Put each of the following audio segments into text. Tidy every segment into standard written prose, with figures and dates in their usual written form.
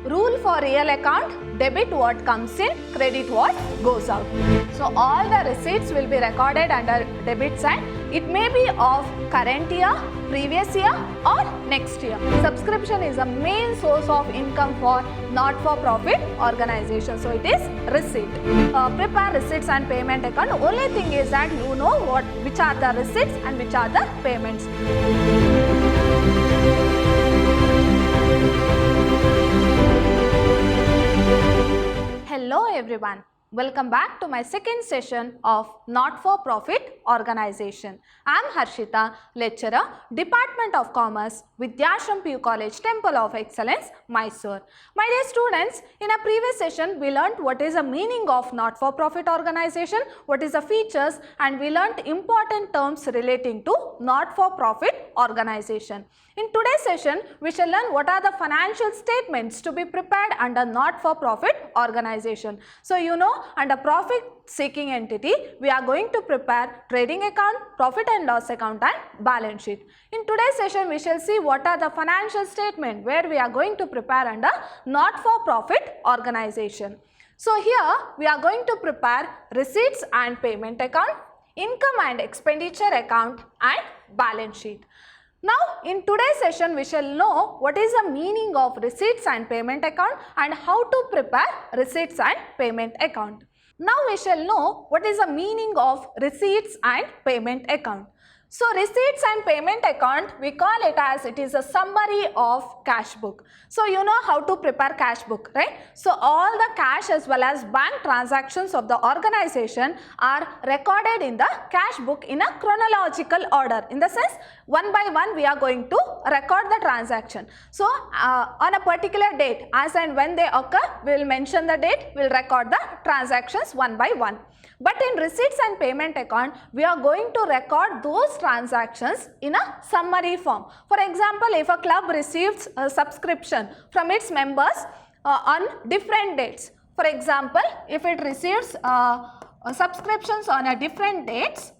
Rule for real account, debit what comes in, credit what goes out. So all the receipts will be recorded under debit side. It may be of current year, previous year or next year. Subscription is a main source of income for not-for-profit organization. So it is receipt. Prepare receipts and payment account. Only thing is that you know which are the receipts and which are the payments. Hello everyone, welcome back to my second session of Not-for-Profit Organization. I am Harshita, lecturer, Department of Commerce, Vidyashram PU College, Temple of Excellence, Mysore. My dear students, in a previous session we learnt what is the meaning of not-for-profit organization, what is the features, and we learnt important terms relating to not-for-profit organization. In today's session, we shall learn what are the financial statements to be prepared under not-for-profit organization. So, you know, under profit-seeking entity, we are going to prepare trading account, profit and loss account and balance sheet. In today's session, we shall see what are the financial statements where we are going to prepare under not-for-profit organization. So, here we are going to prepare receipts and payment account, income and expenditure account and balance sheet. Now, in today's session, we shall know what is the meaning of receipts and payment account and how to prepare receipts and payment account. Now, we shall know what is the meaning of receipts and payment account. So, receipts and payment account, we call it as it is a summary of cash book. So, you know how to prepare cash book, right? So, all the cash as well as bank transactions of the organization are recorded in the cash book in a chronological order. In the sense, one by one we are going to record the transaction. So, on a particular date, as and when they occur, we will mention the date, we will record the transactions one by one. But in receipts and payment account, we are going to record those transactions in a summary form. For example, if a club receives a subscription from its members on different dates. For example, if it receives subscriptions on a different dates,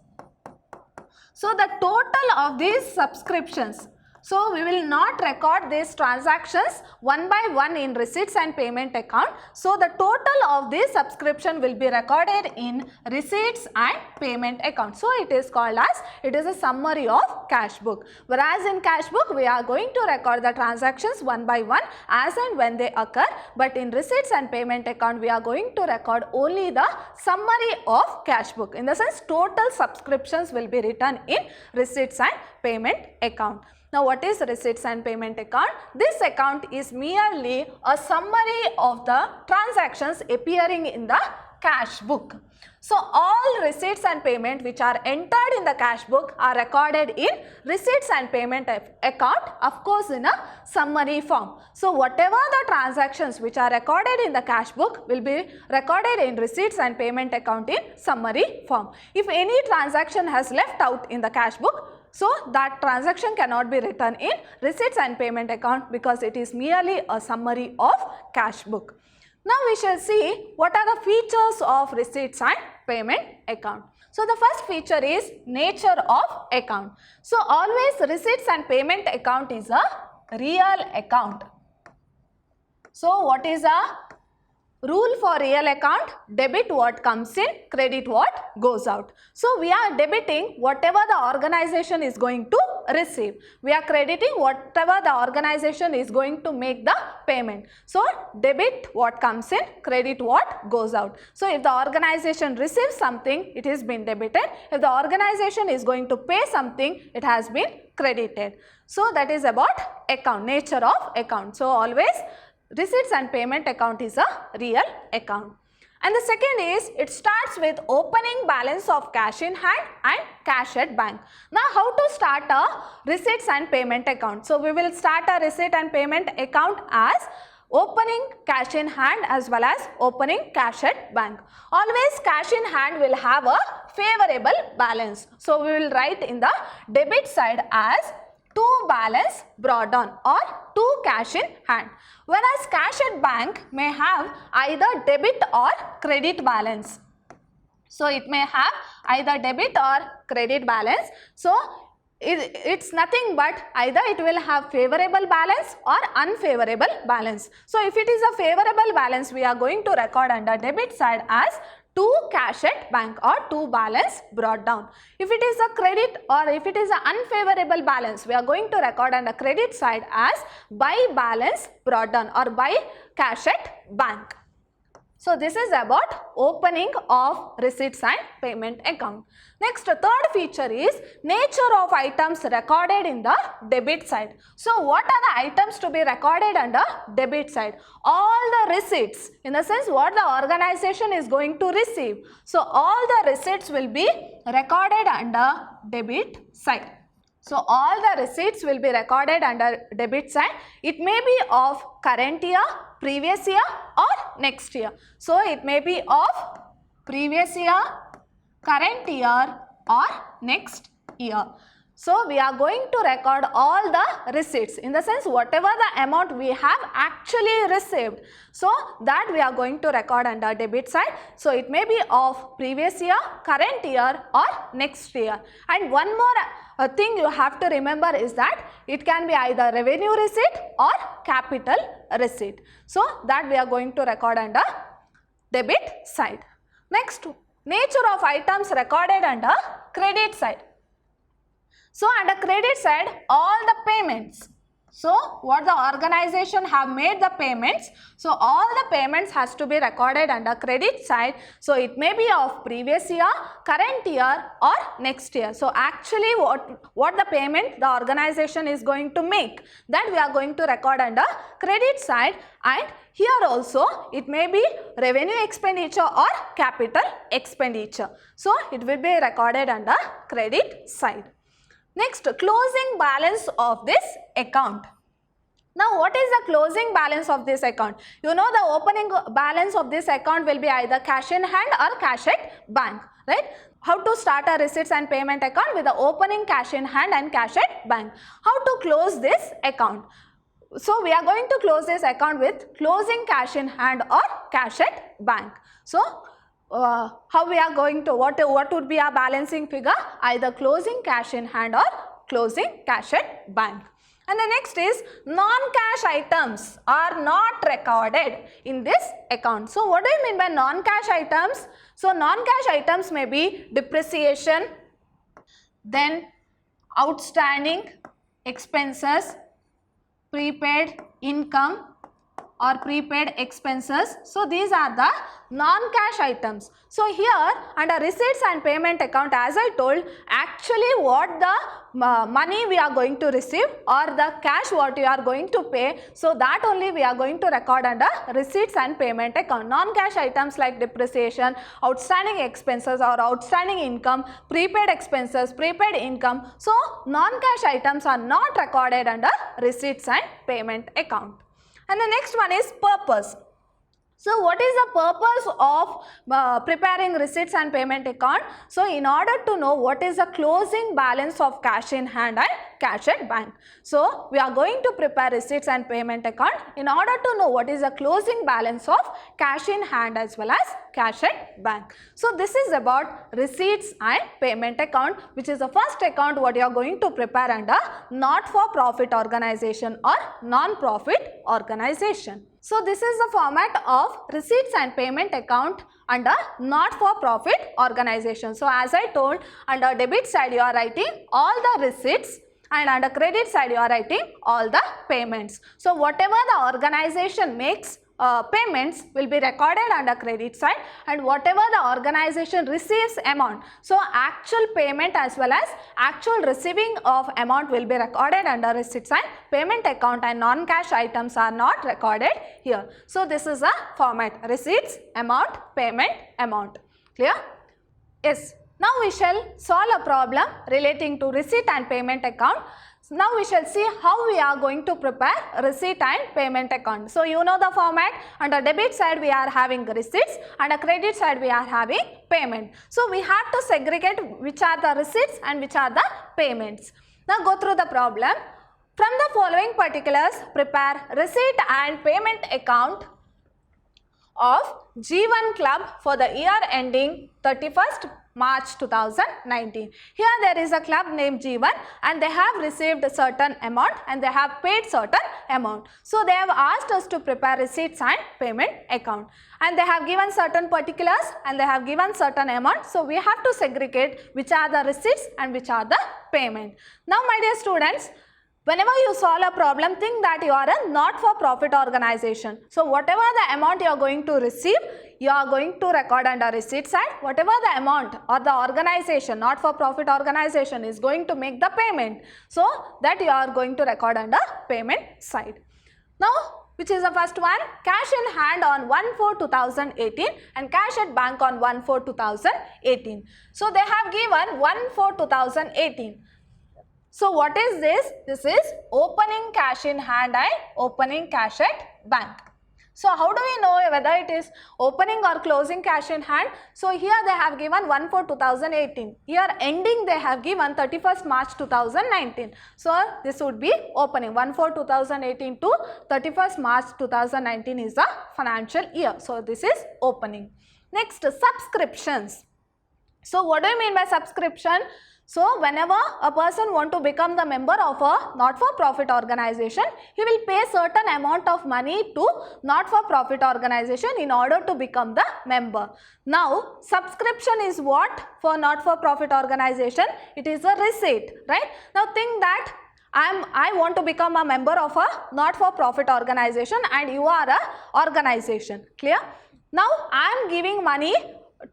so the total of these subscriptions, so we will not record these transactions one by one in receipts and payment account. So the total of this subscription will be recorded in receipts and payment account. So it is called as, it is a summary of cash book. Whereas in cash book we are going to record the transactions one by one as and when they occur. But in receipts and payment account we are going to record only the summary of cash book. In the sense, total subscriptions will be written in receipts and payment account. Now, what is receipts and payment account? This account is merely a summary of the transactions appearing in the cash book. So, all receipts and payment which are entered in the cash book are recorded in receipts and payment account, of course in a summary form. So, whatever the transactions which are recorded in the cash book will be recorded in receipts and payment account in summary form. If any transaction has left out in the cash book, so that transaction cannot be written in receipts and payment account because it is merely a summary of cash book. Now we shall see what are the features of receipts and payment account. So the first feature is nature of account. So always receipts and payment account is a real account. So what is a rule for real account? Debit what comes in, credit what goes out. So we are debiting whatever the organization is going to receive. We are crediting whatever the organization is going to make the payment. So debit what comes in, credit what goes out. So if the organization receives something, it has been debited. If the organization is going to pay something, it has been credited. So that is about account, nature of account. So always receipts and payment account is a real account. And the second is, it starts with opening balance of cash in hand and cash at bank. Now how to start a receipts and payment account? So we will start a receipt and payment account as opening cash in hand as well as opening cash at bank. Always cash in hand will have a favorable balance. So we will write in the debit side as to balance brought on or to cash in hand. Whereas cash at bank may have either debit or credit balance. So it may have either debit or credit balance. So it's nothing but either it will have favorable balance or unfavorable balance. So if it is a favorable balance, we are going to record under debit side as to cash at bank or to balance brought down. If it is a credit or if it is an unfavorable balance, we are going to record under credit side as by balance brought down or by cash at bank. So this is about opening of receipts and payment account. Next, third feature is nature of items recorded in the debit side. So what are the items to be recorded under debit side? All the receipts, in the sense what the organization is going to receive. So all the receipts will be recorded under debit side. So all the receipts will be recorded under debit side. It may be of current year, previous year or next year. So it may be of previous year, current year or next year. So we are going to record all the receipts, in the sense whatever the amount we have actually received. So that we are going to record under debit side. So it may be of previous year, current year or next year. And one more thing you have to remember is that it can be either revenue receipt or capital receipt. So that we are going to record under debit side. Next, nature of items recorded under credit side. So under credit side, all the payments. So what the organization have made the payments. So all the payments has to be recorded under credit side. So it may be of previous year, current year or next year. So actually what the payment the organization is going to make, that we are going to record under credit side. And here also it may be revenue expenditure or capital expenditure. So it will be recorded under credit side. Next, closing balance of this account. Now, what is the closing balance of this account? You know, the opening balance of this account will be either cash in hand or cash at bank, right? How to start a receipts and payment account? With the opening cash in hand and cash at bank. How to close this account? So we are going to close this account with closing cash in hand or cash at bank. So how we are going to, what would be our balancing figure? Either closing cash in hand or closing cash at bank. And the next is non-cash items are not recorded in this account. So what do you mean by non-cash items? So non-cash items may be depreciation, then outstanding expenses, prepaid income or prepaid expenses. So these are the non-cash items. So here under receipts and payment account, as I told, actually what the money we are going to receive or the cash what you are going to pay, so that only we are going to record under receipts and payment account. Non-cash items like depreciation, outstanding expenses or outstanding income, prepaid expenses, prepaid income. So non-cash items are not recorded under receipts and payment account. And the next one is purpose. So what is the purpose of preparing receipts and payment account? So in order to know what is the closing balance of cash in hand and cash at bank. So we are going to prepare receipts and payment account in order to know what is the closing balance of cash in hand as well as cash at bank. So this is about receipts and payment account, which is the first account what you are going to prepare under not-for-profit organization or non-profit organization. So this is the format of receipts and payment account under not-for-profit organization. So as I told, under debit side you are writing all the receipts and under credit side you are writing all the payments. So whatever the organization makes payments will be recorded under credit side, and whatever the organization receives amount, so actual payment as well as actual receiving of amount will be recorded under receipts and payment account, and non-cash items are not recorded here. So this is a format: receipts, amount, payment, amount. Clear? Yes. Now we shall solve a problem relating to receipt and payment account. Now we shall see how we are going to prepare receipt and payment account. So you know the format. Under debit side we are having receipts, under credit side we are having payment. So we have to segregate which are the receipts and which are the payments. Now go through the problem. From the following particulars, prepare receipt and payment account of G1 Club for the year ending 31st March 2019. Here there is a club named G1 and they have received a certain amount and they have paid certain amount. So they have asked us to prepare receipts and payment account, and they have given certain particulars and they have given certain amount. So we have to segregate which are the receipts and which are the payment. Now my dear students, whenever you solve a problem, think that you are a not-for-profit organization. So whatever the amount you are going to receive, you are going to record under receipt side. Whatever the amount or the organization, not-for-profit organization, is going to make the payment, so that you are going to record under payment side. Now, which is the first one? Cash in hand on 1/4/2018 and cash at bank on 1/4/2018. So they have given 1/4/2018. So what is this? This is opening cash in hand and opening cash at bank. So how do we know whether it is opening or closing cash in hand? So here they have given 1/4/2018. Here ending they have given 31st March 2019. So this would be opening. 1/4/2018 to 31st March 2019 is the financial year. So this is opening. Next, subscriptions. So what do you mean by subscription? So whenever a person want to become the member of a not-for-profit organization, he will pay certain amount of money to not-for-profit organization in order to become the member. Now subscription is what for not-for-profit organization? It is a receipt, right? Now think that I want to become a member of a not-for-profit organization and you are a organization. Clear? Now I am giving money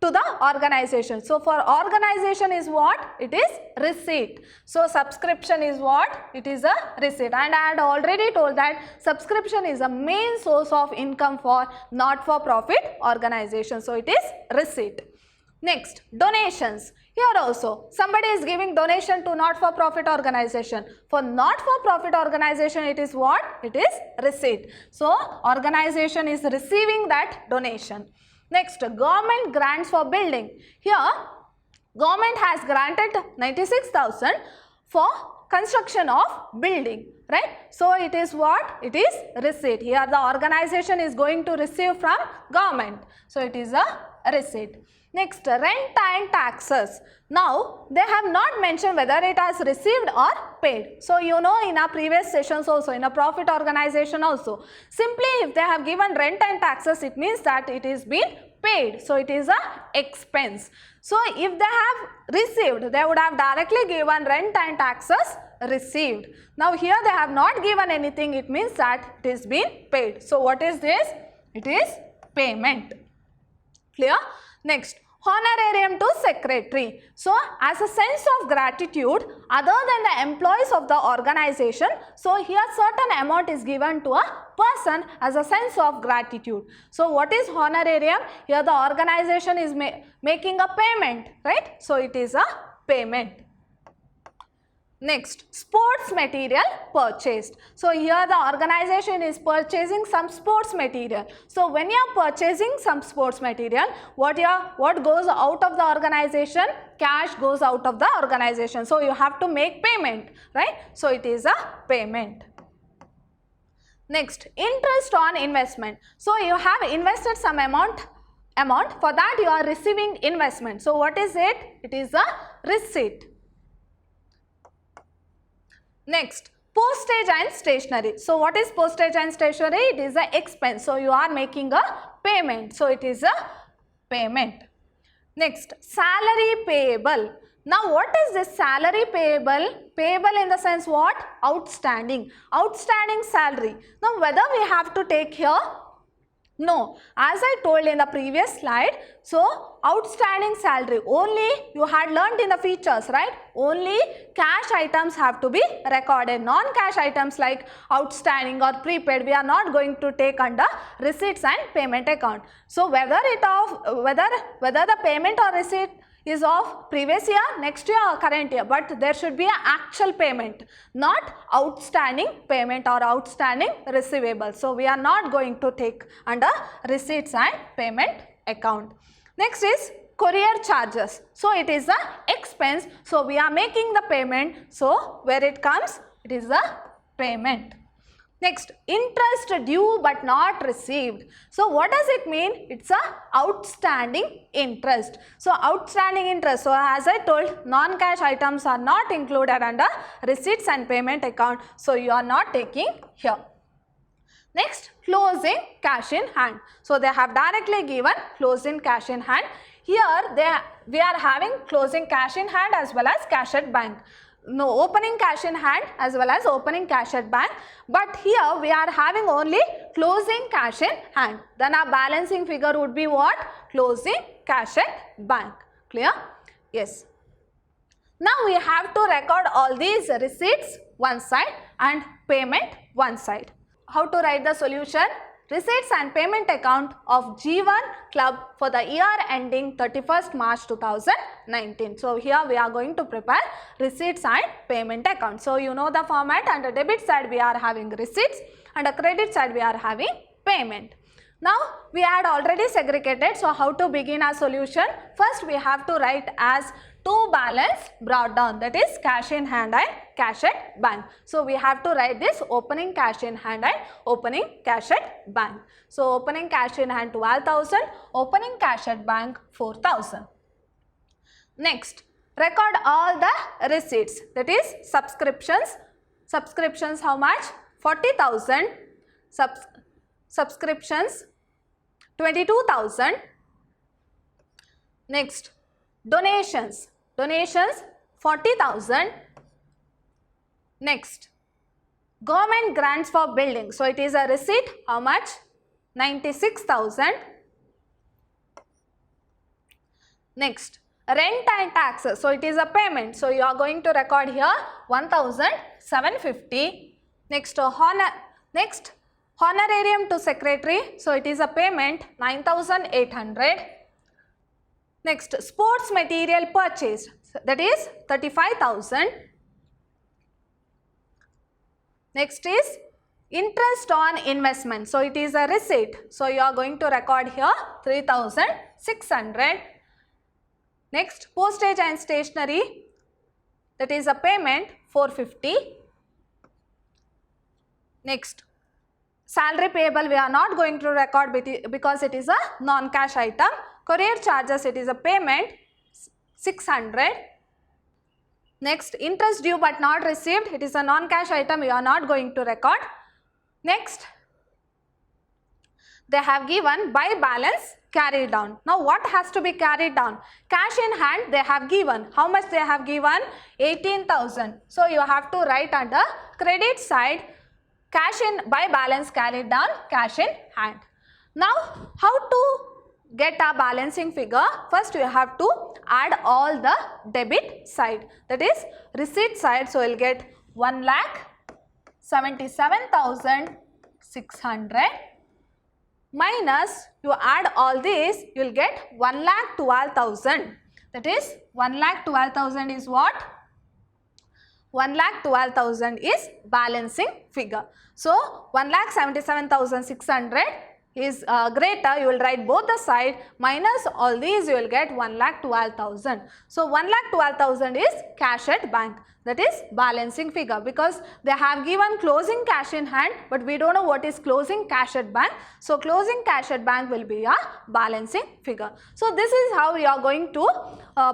to the organization. So for organization is what? It is receipt. So subscription is what? It is a receipt. And I had already told that subscription is a main source of income for not-for-profit organization. So it is receipt. Next, donations. Here also somebody is giving donation to not-for-profit organization. For not-for-profit organization it is what? It is receipt. So organization is receiving that donation. Next, government grants for building. Here, government has granted 96,000 for construction of building, right? So it is what? It is receipt. Here the organization is going to receive from government. So it is a receipt. Next, rent and taxes. Now, they have not mentioned whether it has received or paid. So, you know in our previous sessions also, in a profit organization also, simply if they have given rent and taxes, it means that it is been paid. So, it is a expense. So, if they have received, they would have directly given rent and taxes received. Now, here they have not given anything, it means that it is been paid. So, what is this? It is payment. Clear? Next, honorarium to secretary. So, as a sense of gratitude other than the employees of the organization, so here certain amount is given to a person as a sense of gratitude. So, what is honorarium? Here the organization is making a payment, right? So, it is a payment. Next, sports material purchased. So, here the organization is purchasing some sports material. So, when you are purchasing some sports material, what goes out of the organization? Cash goes out of the organization. So, you have to make payment, right? So, it is a payment. Next, interest on investment. So, you have invested some amount, for that you are receiving investment. So, what is it? It is a receipt. Next, postage and stationery. So, what is postage and stationery? It is an expense. So, you are making a payment. So, it is a payment. Next, salary payable. Now, what is this salary payable? Payable in the sense what? Outstanding. Outstanding salary. Now, whether we have to take here? No, as I told in the previous slide, so outstanding salary, only you had learnt in the features, right? Only cash items have to be recorded. Non-cash items like outstanding or prepaid, we are not going to take under receipts and payment account. So whether the payment or receipt is of previous year, next year or current year, but there should be an actual payment, not outstanding payment or outstanding receivable. So we are not going to take under receipts and payment account. Next is courier charges. So it is an expense. So we are making the payment. So where it comes, it is a payment. Next, interest due but not received. So what does it mean? It's a outstanding interest. So outstanding interest. So as I told, non-cash items are not included under receipts and payment account. So you are not taking here. Next, closing cash in hand. So they have directly given closing cash in hand. Here we are having closing cash in hand as well as cash at bank. No, opening cash in hand as well as opening cash at bank, but here we are having only closing cash in hand. Then our balancing figure would be what? Closing cash at bank. Clear? Yes. Now we have to record all these receipts one side and payment one side. How to write the solution? Receipts and payment account of G1 Club for the year ending 31st March 2019. So here we are going to prepare receipts and payment account. So you know the format. On the debit side we are having receipts and the credit side we are having payment. Now we had already segregated. So how to begin our solution? First we have to write as two balance brought down, that is cash in hand and cash at bank. So we have to write this opening cash in hand and opening cash at bank. So opening cash in hand 12,000, opening cash at bank 4,000. Next, record all the receipts, that is subscriptions. Subscriptions how much? 40,000. Subscriptions 22,000. Next, donations. Donations 40,000. Next, government grants for building. So it is a receipt. How much? 96,000. Next, rent and taxes. So it is a payment. So you are going to record here 1,750. Next, honorarium to secretary. So it is a payment 9,800. Next, sports material purchased, that is 35,000. Next is interest on investment. So it is a receipt. So you are going to record here 3,600. Next, postage and stationery, that is a payment 450. Next, salary payable we are not going to record because it is a non-cash item. Courier charges, it is a payment 600. Next, interest due but not received, it is a non-cash item, you are not going to record. Next, they have given by balance carried down. Now what has to be carried down? Cash in hand they have given. How much they have given? 18,000. So you have to write under credit side cash in by balance carried down, cash in hand. Now how to get a balancing figure? First you have to add all the debit side, that is receipt side. So you will get 1,77,600 minus you add all these, you will get 1,12,000. That is 1,12,000 is what? 1,12,000 is balancing figure. So 1,77,600 is greater, you will write both the side, minus all these you will get 1,12,000. So 1,12,000 is cash at bank, that is balancing figure, because they have given closing cash in hand but we don't know what is closing cash at bank. So closing cash at bank will be a balancing figure. So this is how we are going to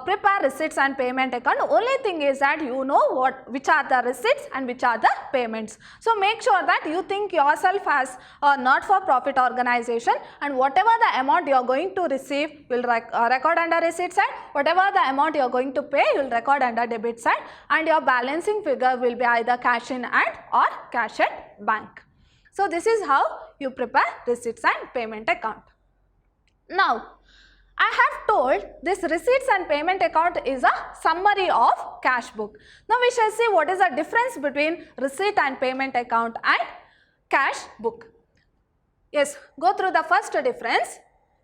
prepare receipts and payment account. Only thing is that you know which are the receipts and which are the payments. So make sure that you think yourself as a not-for-profit organization, and whatever the amount you are going to receive you will record under receipt side, whatever the amount you are going to pay you will record under debit side, and your balancing figure will be either cash in hand or cash at bank. So this is how you prepare receipts and payment account. Now I have told this receipts and payment account is a summary of cash book. Now we shall see what is the difference between receipt and payment account and cash book. Yes, go through the first difference.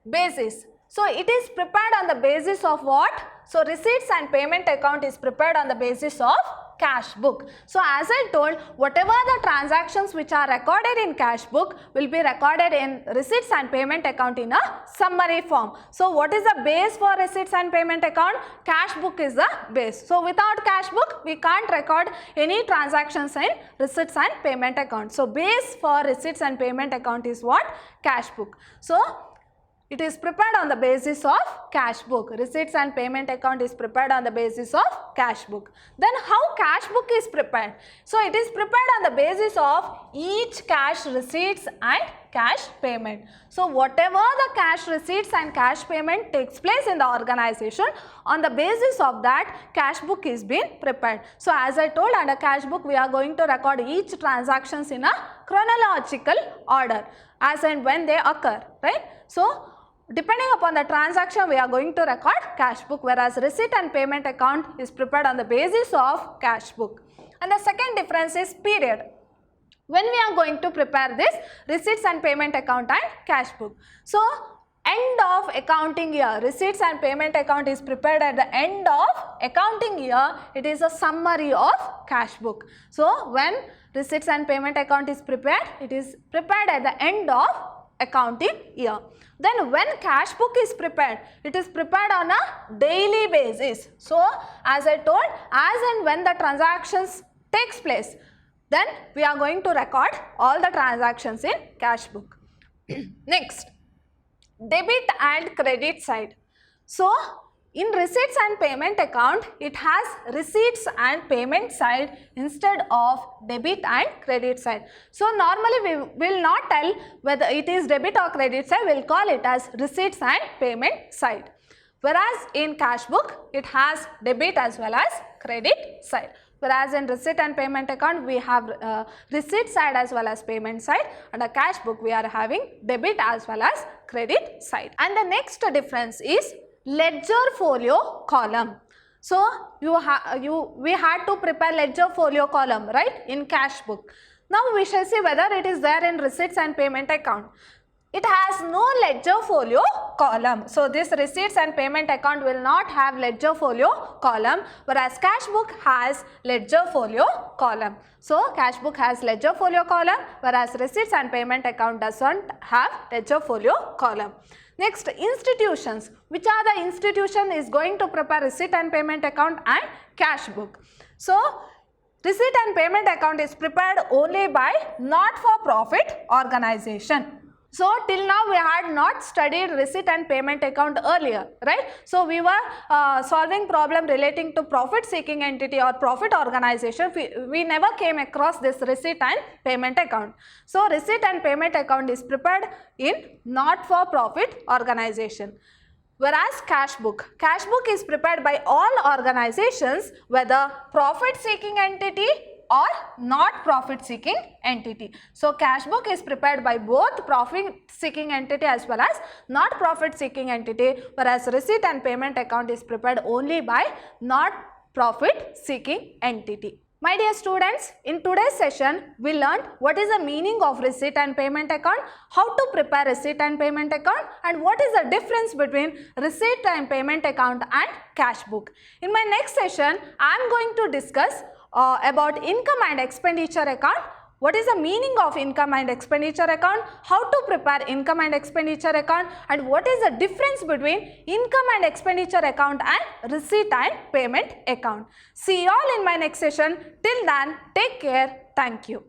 Basis. So it is prepared on the basis of what? So receipts and payment account is prepared on the basis of cash book. So as I told, whatever the transactions which are recorded in cash book will be recorded in receipts and payment account in a summary form. So what is the base for receipts and payment account? Cash book is the base. So without cash book we can't record any transactions in receipts and payment account. So base for receipts and payment account is what? Cash book. So it is prepared on the basis of cash book. Receipts and payment account is prepared on the basis of cash book. Then how cash book is prepared? So it is prepared on the basis of each cash receipts and cash payment. So whatever the cash receipts and cash payment takes place in the organization, on the basis of that cash book is being prepared. So as I told, under cash book we are going to record each transactions in a chronological order as and when they occur, right? So depending upon the transaction we are going to record cash book, whereas receipt and payment account is prepared on the basis of cash book. And the second difference is period. When we are going to prepare this receipts and payment account and cash book. So end of accounting year, receipts and payment account is prepared at the end of accounting year. It is a summary of cash book. So when receipts and payment account is prepared, it is prepared at the end of accounting year. Then when cash book is prepared, it is prepared on a daily basis. So as I told, as and when the transactions takes place, then we are going to record all the transactions in cash book. Next, debit and credit side. So in receipts and payment account, it has receipts and payment side instead of debit and credit side. So normally we will not tell whether it is debit or credit side, we will call it as receipts and payment side. Whereas in cash book, it has debit as well as credit side. Whereas in receipt and payment account, we have receipt side as well as payment side. Under cash book, we are having debit as well as credit side. And the next difference is ledger folio column. So we had to prepare ledger folio column, right, in cash book. Now we shall see whether it is there in receipts and payment account. It has no ledger folio column. So this receipts and payment account will not have ledger folio column, whereas cash book has ledger folio column. So cash book has ledger folio column, whereas receipts and payment account doesn't have ledger folio column. Next, institutions. Which are the institution is going to prepare receipt and payment account and cash book? So receipt and payment account is prepared only by not-for-profit organization. So till now we had not studied receipt and payment account earlier, right? So we were solving problem relating to profit seeking entity or profit organization. We never came across this receipt and payment account. So receipt and payment account is prepared in not-for-profit organization. Whereas cash book is prepared by all organizations, whether profit seeking entity or not profit seeking entity. So cash book is prepared by both profit seeking entity as well as not profit seeking entity, whereas receipt and payment account is prepared only by not profit seeking entity. My dear students, in today's session we learned what is the meaning of receipt and payment account, how to prepare receipt and payment account, and what is the difference between receipt and payment account and cash book. In my next session I am going to discuss about income and expenditure account. What is the meaning of income and expenditure account, how to prepare income and expenditure account, and what is the difference between income and expenditure account and receipt and payment account. See you all in my next session. Till then, take care. Thank you.